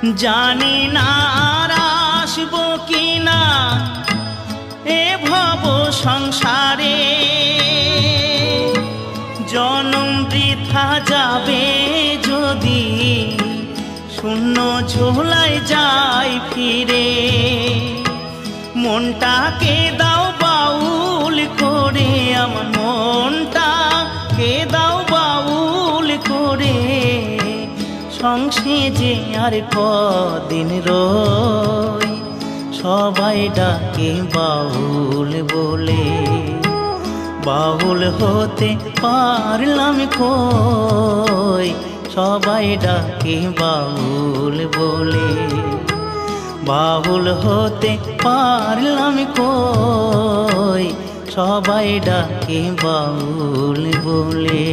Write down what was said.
জানি না আর আসবো কিনা এ ভব সংসারে, জনম বৃথা যাবে যদি শূন্য ঝোলায় যাই ফিরে। মনটাকে দাও বাউল করে, আমার মনটাকে দাও বাউল করে, সংসে যে আর কদিন রই, সবাই ডাকে বাউল বলে। বাউল হতে পারলাম কই, সবাই ডাকে বাউল বলে। বাউল হতে পারলাম কই, সবাই ডাকে বাউল বলে।